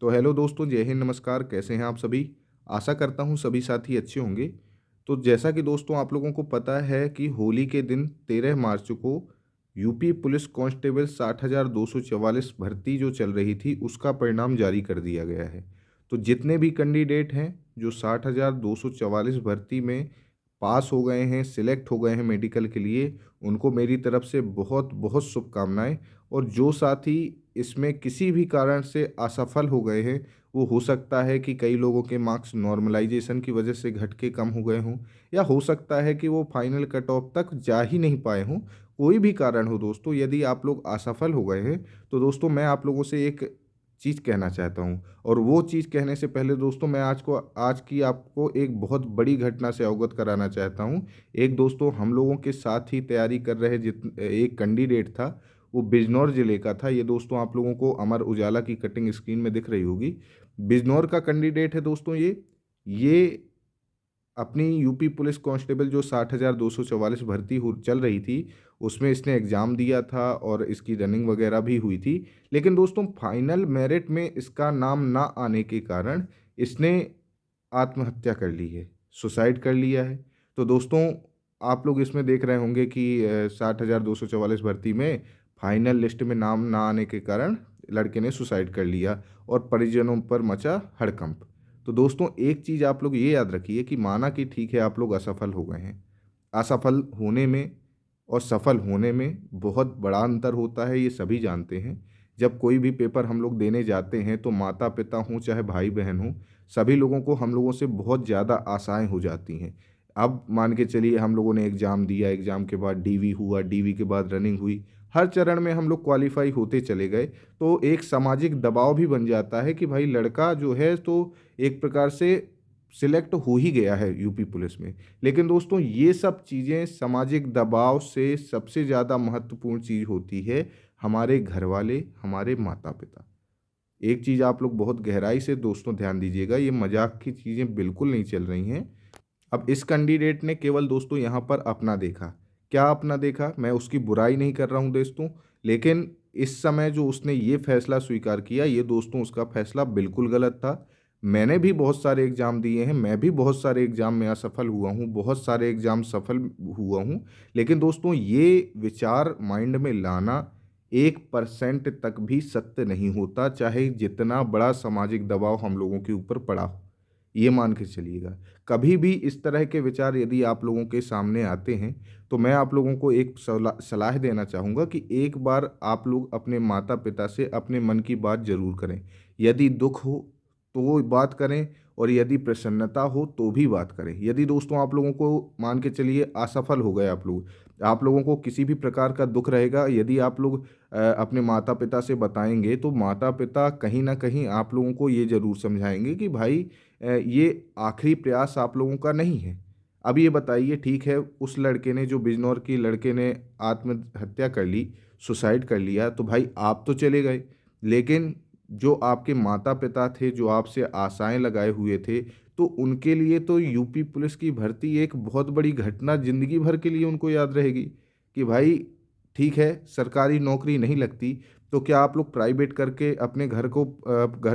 तो हेलो दोस्तों, जय हिंद, नमस्कार। कैसे हैं आप सभी? आशा करता हूँ सभी साथी अच्छे होंगे। तो जैसा कि दोस्तों आप लोगों को पता है कि होली के दिन 13 मार्च को यूपी पुलिस कांस्टेबल 60,244 भर्ती जो चल रही थी उसका परिणाम जारी कर दिया गया है। तो जितने भी कैंडिडेट हैं जो 60,244 भर्ती में पास हो गए हैं, सिलेक्ट हो गए हैं मेडिकल के लिए, उनको मेरी तरफ से बहुत बहुत शुभकामनाएं। और जो साथी इसमें किसी भी कारण से असफल हो गए हैं, वो हो सकता है कि कई लोगों के मार्क्स नॉर्मलाइजेशन की वजह से घट के कम हो गए हों, या हो सकता है कि वो फाइनल कट ऑफ तक जा ही नहीं पाए हों। कोई भी कारण हो दोस्तों, यदि आप लोग असफल हो गए हैं तो दोस्तों मैं आप लोगों से एक चीज़ कहना चाहता हूँ। और वो चीज़ कहने से पहले दोस्तों मैं आज की आपको एक बहुत बड़ी घटना से अवगत कराना चाहता हूँ। एक दोस्तों हम लोगों के साथ ही तैयारी कर रहे एक कैंडिडेट था, वो बिजनौर ज़िले का था। ये दोस्तों आप लोगों को अमर उजाला की कटिंग स्क्रीन में दिख रही होगी। बिजनौर का कैंडिडेट है दोस्तों ये अपनी यूपी पुलिस कांस्टेबल जो 60,244 भर्ती हो चल रही थी, उसमें इसने एग्ज़ाम दिया था और इसकी रनिंग वगैरह भी हुई थी। लेकिन दोस्तों फाइनल मेरिट में इसका नाम ना आने के कारण इसने आत्महत्या कर ली है, सुसाइड कर लिया है। तो दोस्तों आप लोग इसमें देख रहे होंगे कि 60,244 भर्ती में फाइनल लिस्ट में नाम ना आने के कारण लड़के ने सुसाइड कर लिया और परिजनों पर मचा हड़कंप। तो दोस्तों एक चीज़ आप लोग ये याद रखिए कि माना कि ठीक है आप लोग असफल हो गए हैं, असफल होने में और सफल होने में बहुत बड़ा अंतर होता है, ये सभी जानते हैं। जब कोई भी पेपर हम लोग देने जाते हैं तो माता पिता हों चाहे भाई बहन हों, सभी लोगों को हम लोगों से बहुत ज़्यादा आशाएं हो जाती हैं। अब मान के चलिए हम लोगों ने एग्ज़ाम दिया, एग्ज़ाम के बाद डीवी हुआ, डीवी के बाद रनिंग हुई, हर चरण में हम लोग क्वालिफाई होते चले गए। तो एक सामाजिक दबाव भी बन जाता है कि भाई लड़का जो है तो एक प्रकार से सिलेक्ट हो ही गया है यूपी पुलिस में। लेकिन दोस्तों ये सब चीज़ें सामाजिक दबाव से सबसे ज़्यादा महत्वपूर्ण चीज़ होती है हमारे घर वाले, हमारे माता पिता। एक चीज़ आप लोग बहुत गहराई से दोस्तों ध्यान दीजिएगा, ये मजाक की चीज़ें बिल्कुल नहीं चल रही हैं। अब इस कैंडिडेट ने केवल दोस्तों यहाँ पर अपना देखा। क्या अपना देखा? मैं उसकी बुराई नहीं कर रहा हूँ दोस्तों, लेकिन इस समय जो उसने ये फैसला स्वीकार किया, ये दोस्तों उसका फैसला बिल्कुल गलत था। मैंने भी बहुत सारे एग्ज़ाम दिए हैं, मैं भी बहुत सारे एग्ज़ाम में असफल हुआ हूँ, बहुत सारे एग्ज़ाम सफल हुआ हूँ। लेकिन दोस्तों ये विचार माइंड में लाना 1% तक भी सत्य नहीं होता, चाहे जितना बड़ा सामाजिक दबाव हम लोगों के ऊपर पड़ा हो। ये मान के चलिएगा। कभी भी इस तरह के विचार यदि आप लोगों के सामने आते हैं, तो मैं आप लोगों को एक सलाह देना चाहूँगा कि एक बार आप लोग अपने माता-पिता से अपने मन की बात ज़रूर करें। यदि दुःख हो, तो वो बात करें, और यदि प्रसन्नता हो, तो भी बात करें। यदि दोस्तों आप लोगों को मान के चलिए असफल हो गए आप लोगों को किसी भी प्रकार का दुःख रहेगा, यदि आप लोग अपने माता-पिता से बताएँगे, तो माता-पिता कहीं न कहीं आप लोगों को ये ज़रूर समझाएँगे कि भाई ये आखिरी प्रयास आप लोगों का नहीं है। अब ये बताइए, ठीक है, उस लड़के ने, जो बिजनौर के लड़के ने आत्महत्या कर ली, सुसाइड कर लिया, तो भाई आप तो चले गए। लेकिन जो आपके माता-पिता थे, जो आपसे आशाएँ लगाए हुए थे, तो उनके लिए तो यूपी पुलिस की भर्ती एक बहुत बड़ी घटना, ज़िंदगी भर के लिए उनको याद रहेगी कि भाई ठीक है, सरकारी नौकरी नहीं लगती, तो क्या आप लोग प्राइवेट करके अपने घर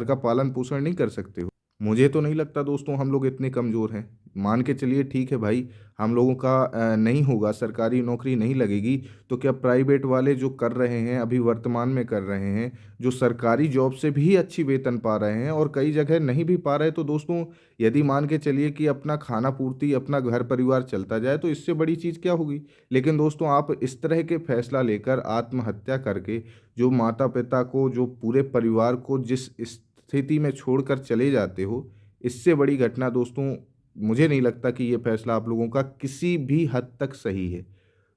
का पालन-पोषण नहीं कर सकते हो? मुझे तो नहीं लगता दोस्तों हम लोग इतने कमज़ोर हैं। मान के चलिए ठीक है भाई, हम लोगों का नहीं होगा, सरकारी नौकरी नहीं लगेगी, तो क्या प्राइवेट वाले जो कर रहे हैं, अभी वर्तमान में कर रहे हैं, जो सरकारी जॉब से भी अच्छी वेतन पा रहे हैं और कई जगह नहीं भी पा रहे, तो दोस्तों यदि मान के चलिए कि अपना खाना पूर्ति, अपना घर परिवार चलता जाए, तो इससे बड़ी चीज़ क्या होगी? लेकिन दोस्तों आप इस तरह के फैसला लेकर आत्महत्या करके जो माता-पिता को, जो पूरे परिवार को जिस स्थिति में छोड़कर चले जाते हो, इससे बड़ी घटना दोस्तों मुझे नहीं लगता कि ये फैसला आप लोगों का किसी भी हद तक सही है।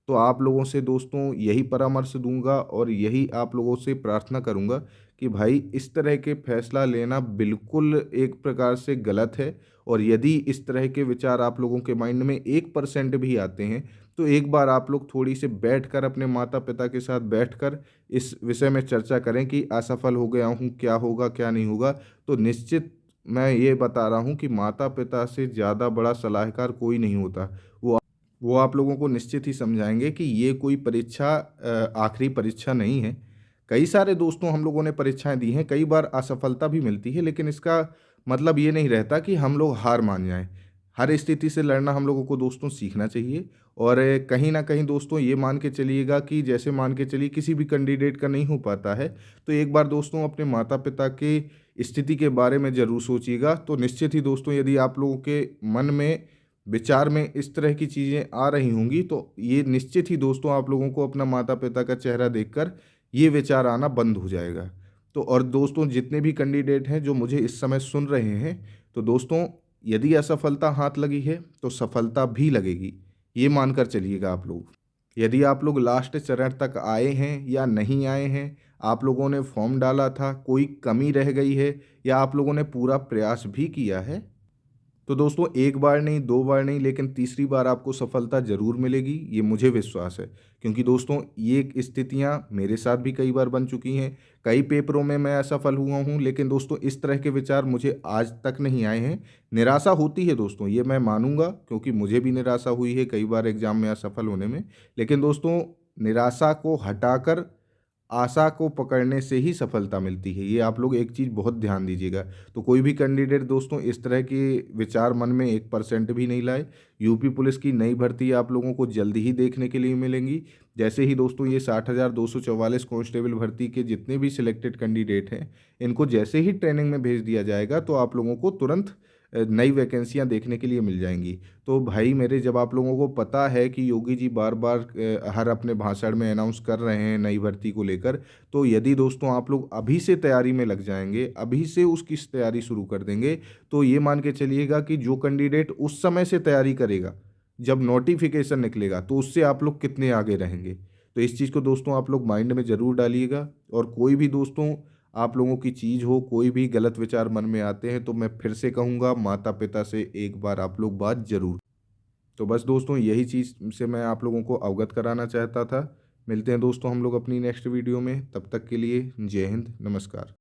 तो आप लोगों से दोस्तों यही परामर्श दूँगा और यही आप लोगों से प्रार्थना करूँगा कि भाई इस तरह के फैसला लेना बिल्कुल एक प्रकार से गलत है। और यदि इस तरह के विचार आप लोगों के माइंड में 1% भी आते हैं, तो एक बार आप लोग थोड़ी सी बैठकर अपने माता-पिता के साथ बैठकर इस विषय में चर्चा करें कि असफल हो गया हूँ, क्या होगा, क्या नहीं होगा। तो निश्चित मैं ये बता रहा हूँ कि माता-पिता से ज़्यादा बड़ा सलाहकार कोई नहीं होता। वो आप लोगों को निश्चित ही समझाएँगे कि ये कोई परीक्षा आखिरी परीक्षा नहीं है। कई सारे दोस्तों हम लोगों ने परीक्षाएँ दी हैं, कई बार असफलता भी मिलती है, लेकिन इसका मतलब ये नहीं रहता कि हम लोग हार मान जाएँ। हर स्थिति से लड़ना हम लोगों को दोस्तों सीखना चाहिए और कहीं न कहीं दोस्तों ये मान के चलिएगा कि जैसे मान के चलिए किसी भी कैंडिडेट का नहीं हो पाता है, तो एक बार दोस्तों अपने माता-पिता के स्थिति के बारे में ज़रूर सोचिएगा। तो निश्चित ही दोस्तों यदि आप लोगों के मन में, विचार में इस तरह की चीज़ें आ रही होंगी, तो ये निश्चित ही दोस्तों आप लोगों को अपना माता-पिता का चेहरा देखकर ये विचार आना बंद हो जाएगा। तो और दोस्तों जितने भी कैंडिडेट हैं जो मुझे इस समय सुन रहे हैं, तो दोस्तों यदि असफलता हाथ लगी है, तो सफलता भी लगेगी। ये मानकर चलिएगा आप लोग। यदि आप लोग लास्ट चरण तक आए हैं या नहीं आए हैं, आप लोगों ने फॉर्म डाला था, कोई कमी रह गई है या आप लोगों ने पूरा प्रयास भी किया है, तो दोस्तों एक बार नहीं, 2 बार नहीं, लेकिन तीसरी बार आपको सफलता ज़रूर मिलेगी, ये मुझे विश्वास है। क्योंकि दोस्तों ये स्थितियाँ मेरे साथ भी कई बार बन चुकी हैं, कई पेपरों में मैं असफल हुआ हूँ, लेकिन दोस्तों इस तरह के विचार मुझे आज तक नहीं आए हैं। निराशा होती है दोस्तों, ये मैं मानूँगा क्योंकि मुझे भी निराशा हुई है कई बार एग्ज़ाम में असफल होने में। लेकिन दोस्तों निराशा को हटाकर आशा को पकड़ने से ही सफलता मिलती है। ये आप लोग एक चीज़ बहुत ध्यान दीजिएगा। तो कोई भी कैंडिडेट दोस्तों इस तरह के विचार मन में 1% भी नहीं लाए। यूपी पुलिस की नई भर्ती आप लोगों को जल्दी ही देखने के लिए मिलेंगी। जैसे ही दोस्तों ये 60,244 कांस्टेबल भर्ती के जितने भी सिलेक्टेड कैंडिडेट हैं, इनको जैसे ही ट्रेनिंग में भेज दिया जाएगा, तो आप लोगों को तुरंत नई वैकेंसियाँ देखने के लिए मिल जाएँगी। तो भाई मेरे, जब आप लोगों को पता है कि योगी जी बार-बार हर अपने भाषण में अनाउंस कर रहे हैं नई भर्ती को लेकर, तो यदि दोस्तों आप लोग अभी से तैयारी में लग जाएँगे, अभी से उसकी तैयारी शुरू कर देंगे, तो ये मान के चलिएगा कि जो कैंडिडेट उस समय से तैयारी करेगा, जब नोटिफ़िकेशन निकलेगा, तो उससे आप लोग कितने आगे रहेंगे। तो इस चीज़ को दोस्तों आप लोग माइंड में ज़रूर डालिएगा और कोई भी दोस्तों आप लोगों की चीज़ हो, कोई भी गलत विचार मन में आते हैं, तो मैं फिर से कहूँगा माता-पिता से एक बार आप लोग बात ज़रूर। तो बस दोस्तों यही चीज़ से मैं आप लोगों को अवगत कराना चाहता था। मिलते हैं दोस्तों हम लोग अपनी नेक्स्ट वीडियो में, तब तक के लिए जय हिंद, नमस्कार।